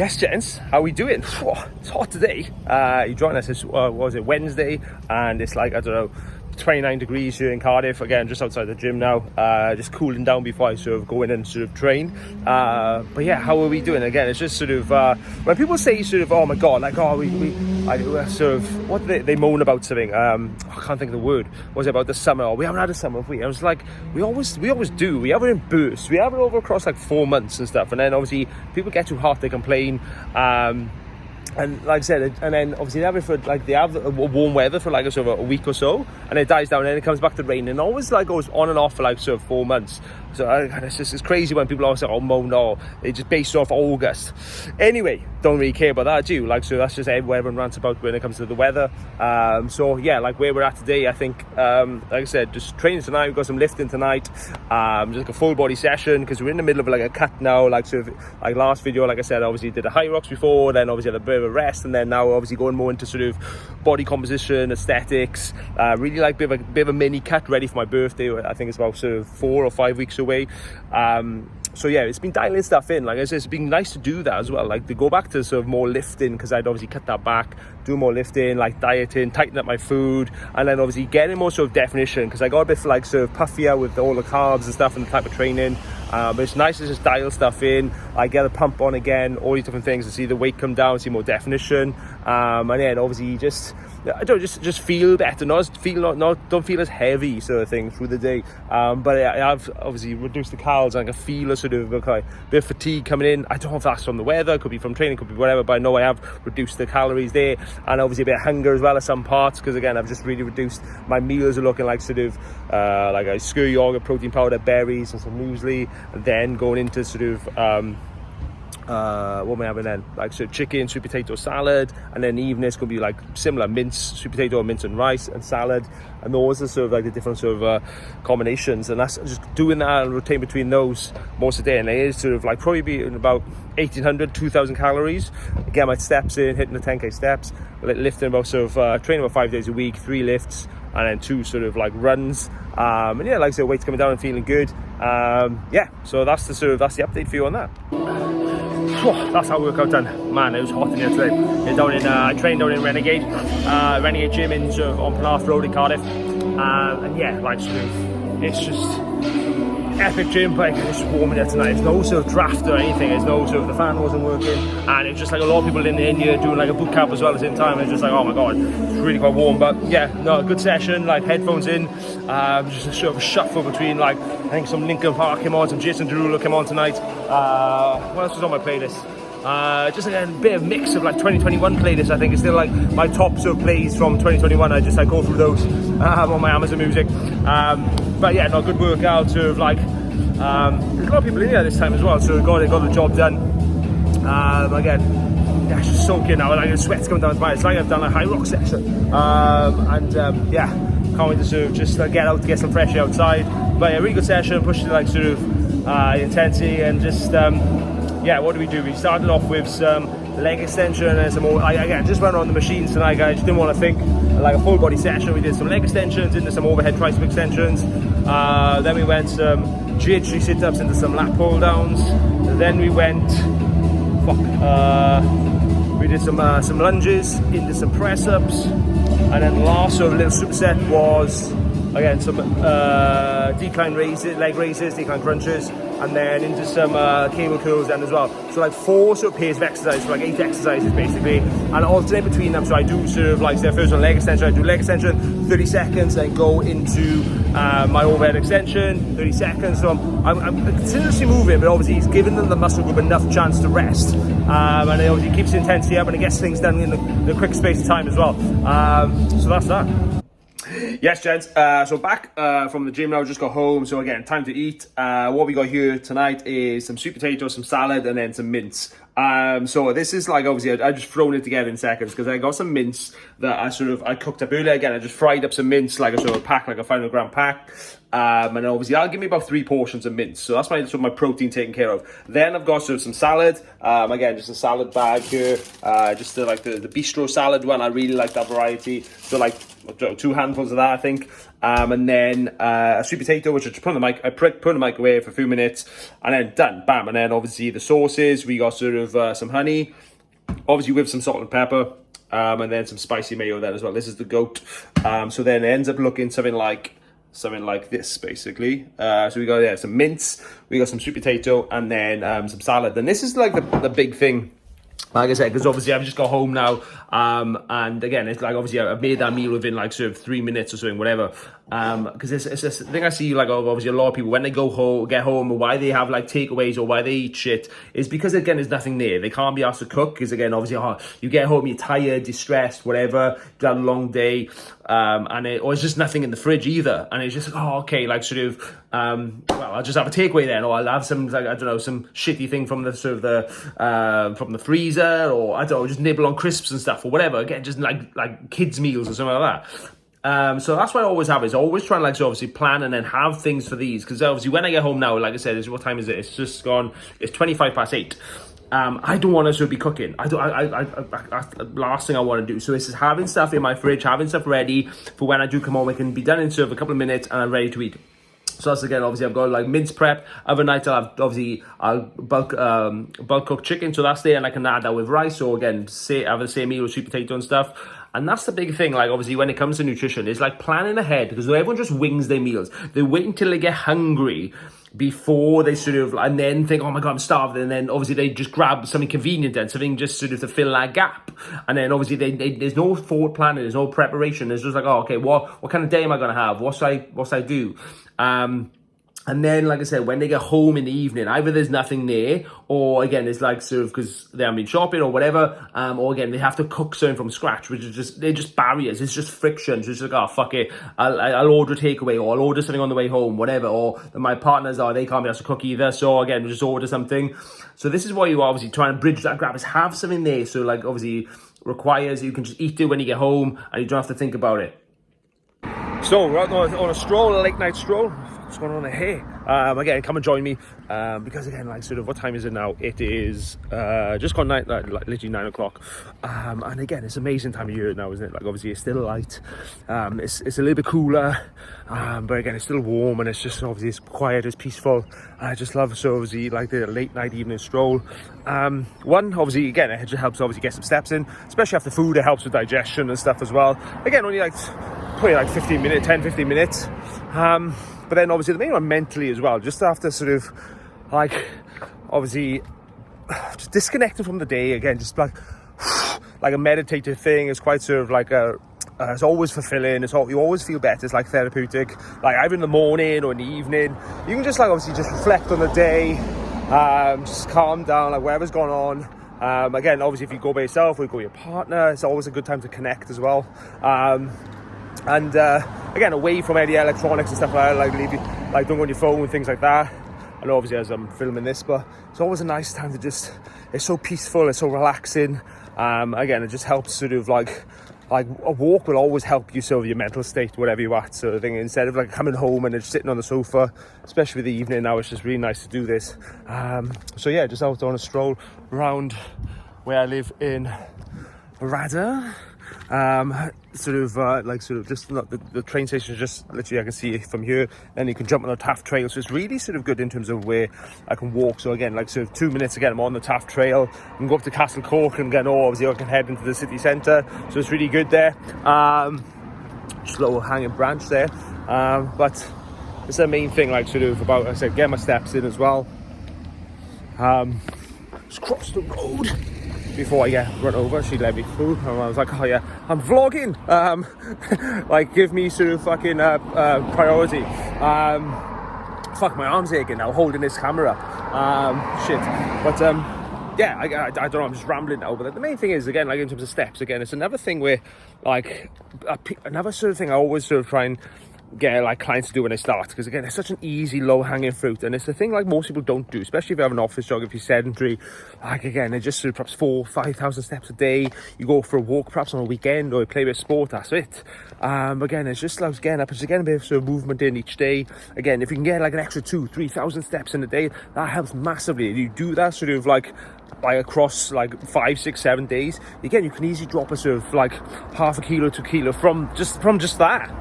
Yes, gents, how we doing? It's hot today. You joined us this, what was it, Wednesday, and it's like, I don't know, 29 degrees here in Cardiff. Again, just outside the gym now, just cooling down before I sort of go in and sort of train. But yeah, how are we doing? Again, it's just sort of, when people say sort of, oh my God, like, oh, I sort of, what they moan about something, I can't think of the word, was it about the summer? Oh, we haven't had a summer, have we? I was like, we always do. We have it in bursts. We have it over across like 4 months and stuff. And then obviously people get too hot, they complain. And like I said, and then obviously they have it for like, they have warm weather for like a sort of a week or so, and it dies down and then it comes back to rain, and always like goes on and off for like sort of 4 months. So it's crazy when people always say, oh, no, they just base it off August. Anyway, don't really care about that, do you? Like, so that's just what everyone rants about when it comes to the weather. So yeah, like where we're at today, I think, like I said, just training tonight. We've got some lifting tonight, just like a full body session, because we're in the middle of like a cut now. Like, sort of like last video, like I said, obviously did a high rocks before, then obviously had a bit of a rest, and then now obviously going more into sort of body composition, aesthetics, really like bit of a mini cut ready for my birthday. I think it's about sort of 4 or 5 weeks away. So yeah, it's been dialing stuff in. Like I said, it's been nice to do that as well, like to go back to sort of more lifting, because I'd obviously cut that back, do more lifting, like dieting, tighten up my food, and then obviously getting more sort of definition, because I got a bit like sort of puffier with all the carbs and stuff and the type of training. But it's nice to just dial stuff in. I get a pump on again, all these different things, to see the weight come down, see more definition, and then obviously just feel better, don't feel as heavy sort of thing through the day. But I have obviously reduced the calories, and I can feel a sort of okay, bit of fatigue coming in. I don't know if that's from the weather, could be from training, could be whatever, but I know I have reduced the calories there, and obviously a bit of hunger as well at some parts, because again, I've just really reduced. My meals are looking like sort of like a skyr yogurt, protein powder, berries, and some muesli, and then going into sort of what am I having then? Like so chicken, sweet potato salad, and then evening it's gonna be like similar mince, sweet potato, mince and rice and salad, and those are sort of like the different sort of combinations, and that's just doing that and rotating between those most of the day, and it is sort of like probably be in about 1800, 2000 calories. Get my steps in, hitting the 10k steps, lifting about sort of training about 5 days a week, 3 lifts, and then 2 sort of like runs, and yeah, like I said, weight's coming down and feeling good. Yeah, so that's the update for you on that. That's our workout done. Man, it was hot in here today. I trained down in Renegade gym in sort of on Penarth Road in Cardiff, and yeah, like sort of, it's just epic gym, but it's just warm in here tonight. There's no sort of draft or anything. There's no sort of, the fan wasn't working, and it's just like a lot of people in India doing like a boot camp as well at the same time. It's just like, oh my God, it's really quite warm. But yeah, no, a good session, like headphones in, just a sort of a shuffle between like, I think some Linkin Park came on, some Jason Derulo came on tonight. What else was on my playlist? Just like a bit of mix of like 2021 playlists. I think it's still like my top sort of plays from 2021. I just like go through those on my Amazon Music. But yeah, no, good workout. Sort of like there's a lot of people in here this time as well, so got the job done. Again, yeah, it's just soaking now. Like the sweat's coming down to my. It's like I've done a high rock session, yeah, can't wait to sort of just get out to get some fresh air outside. But yeah, really good session. Pushed to like sort of intensity, and just yeah, what do? We started off with some leg extension and some more. Again, just went on the machines tonight, guys. Didn't want to think like a full body session. We did some leg extensions into some overhead tricep extensions. Then we went some GH3 sit-ups into some lat pull downs. Then we went, we did some lunges into some press ups, and then the last sort of little superset was again some decline raises, leg raises, decline crunches, and then into some cable curls then as well. So like 4 sort of pairs of exercises, so like 8 exercises basically, and alternate between them. So I do sort of like, say first on leg extension, I do leg extension, 30 seconds, then go into my overhead extension, 30 seconds. So I'm continuously moving, but obviously it's giving the muscle group enough chance to rest, and it obviously keeps the intensity up, and it gets things done in the quick space of time as well. So that's that. Yes, gents, so back from the gym now, just got home, so again, time to eat. What we got here tonight is some sweet potatoes, some salad, and then some mince. So this is like, obviously, I just thrown it together in seconds, because I got some mince that I cooked up earlier. Again, I just fried up some mince, like a sort of pack, like a 500 gram pack. And obviously that'll give me about 3 portions of mince. So that's my sort of my protein taken care of. Then I've got sort of some salad. Again, just a salad bag here. Just like the bistro salad one. I really like that variety. So like 2 handfuls of that, I think. And then a sweet potato, which I just put in the microwave for a few minutes, and then done, bam. And then obviously the sauces, we got sort of some honey, obviously with some salt and pepper, and then some spicy mayo then as well. This is the goat. So then it ends up looking something like this, basically. So we got some mince, we got some sweet potato, and then some salad. And this is like the big thing, like I said, because obviously I've just got home now, and again, it's like obviously I've made that meal within like sort of 3 minutes or something, whatever. Because it's this thing I see, like obviously a lot of people when they get home, or why they have like takeaways or why they eat shit is because again there's nothing there. They can't be asked to cook because again obviously you get home, you're tired, distressed, whatever, you had a long day, or it's just nothing in the fridge either, and it's just like, oh okay, like sort of well I'll just have a takeaway then, or I'll have some like I don't know, some shitty thing from the sort of from the freezer, or I don't know, just nibble on crisps and stuff or whatever. Again, just like kids meals or something like that. So that's what I always have, is always trying to like so obviously plan and then have things for these, because obviously when I get home now, like I said, what time is it? It's just gone, it's 8:25. I don't want to sort of be cooking. Last thing I want to do. So it's just having stuff in my fridge, having stuff ready for when I do come home. It can be done in sort of a couple of minutes and I'm ready to eat. So that's again, obviously I've got like mince prep. Other night I'll bulk cook chicken, so that's there, and I can add that with rice. So again, have the same meal with sweet potato and stuff. And that's the big thing, like obviously when it comes to nutrition, is like planning ahead, because everyone just wings their meals. They wait until they get hungry before they sort of, and then think, oh my God, I'm starved. And then obviously they just grab something convenient and something just sort of to fill that gap. And then obviously there's no forward planning, there's no preparation. It's just like, oh, okay, what kind of day am I going to have? What should I do? And then, like I said, when they get home in the evening, either there's nothing there, or again, it's like sort of because they haven't been shopping or whatever, or again, they have to cook something from scratch, which is they're just barriers. It's just friction. So it's just like, oh, fuck it. I'll order a takeaway, or I'll order something on the way home, whatever. Or my partners they can't be asked to cook either. So again, just order something. So this is why you obviously try and bridge that gap, is have something there. So like obviously requires you can just eat it when you get home and you don't have to think about it. So we're out on a stroll, a late night stroll. What's going on here? Again, come and join me, because again, like sort of, what time is it now? It is just gone literally 9 o'clock, and again, it's an amazing time of year now, isn't it? Like obviously it's still light, it's a little bit cooler, but again it's still warm, and it's just obviously it's quiet, it's peaceful. I just love so obviously like the late night evening stroll. One, obviously again, it just helps obviously get some steps in, especially after food. It helps with digestion and stuff as well. Again, only like probably like 15 minutes. But then obviously the main one mentally as well, just after sort of like obviously just disconnecting from the day, again, just like a meditative thing. It's quite sort of like it's always fulfilling. You always feel better. It's like therapeutic, like either in the morning or in the evening. You can just like obviously just reflect on the day, just calm down, like whatever's going on. Again, obviously if you go by yourself or you go with your partner, it's always a good time to connect as well. And again, away from any electronics and stuff like that, like don't go on your phone and things like that. And obviously as I'm filming this, but it's always a nice time to just, it's so peaceful, it's so relaxing. Again, it just helps sort of like a walk will always help you sort of your mental state, whatever you're at, sort of thing, instead of like coming home and just sitting on the sofa, especially the evening now. It's just really nice to do this. So yeah, just out on a stroll around where I live in Rada. Sort of just not the train station is just literally, I can see it from here, then you can jump on the Taft Trail, so it's really sort of good in terms of where I can walk. So again, like sort of 2 minutes again, I'm on the Taft Trail, I can go up to Castle Cork and again, obviously I can head into the city centre, so it's really good there. Just a little hanging branch there, but it's the main thing, like sort of about, like I said, get my steps in as well. Just cross the road before I get run over. She let me through and I was like, oh yeah, I'm vlogging, like give me sort of fucking priority. Fuck, my arm's aching now holding this camera, shit. But yeah, I don't know, I'm just rambling now, but the main thing is, again, like in terms of steps, again, it's another thing where like another sort of thing I always sort of try and get like clients to do when they start, because again, it's such an easy low-hanging fruit, and it's the thing like most people don't do, especially if you have an office job, if you're sedentary. Like again, they just sort of perhaps 4,000-5,000 steps a day. You go for a walk perhaps on a weekend, or you play a bit of sport, that's it. Again, it's just like getting up, it's getting a bit of sort of movement in each day. Again, if you can get like an extra 2,000-3,000 steps in a day, that helps massively. If you do that sort of like by across like 5, 6, 7 days, again, you can easily drop a sort of like half a kilo to a kilo from just that,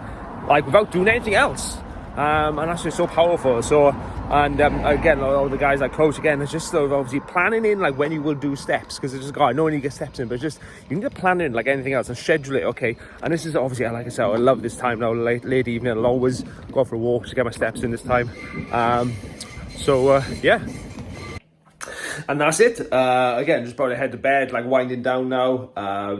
like without doing anything else. And that's just so powerful. So, and again, all the guys I coach, again, it's just obviously planning in like when you will do steps, because it's just, God, I know when you get steps in, but just you can get planning in like anything else and schedule it. Okay, and this is obviously, like I said, I love this time now, late evening. I'll always go for a walk to get my steps in this time. Yeah. And that's it. Again, just about to head to bed, like winding down now.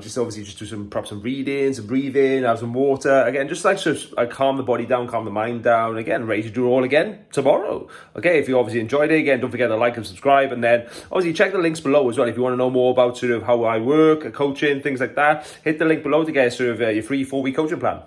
Just obviously just do some reading, some breathing, have some water. Again, just like calm the body down, calm the mind down. Again, ready to do it all again tomorrow. Okay, if you obviously enjoyed it, again, don't forget to like and subscribe. And then obviously check the links below as well if you want to know more about sort of how I work, coaching, things like that. Hit the link below to get sort of your free 4-week coaching plan.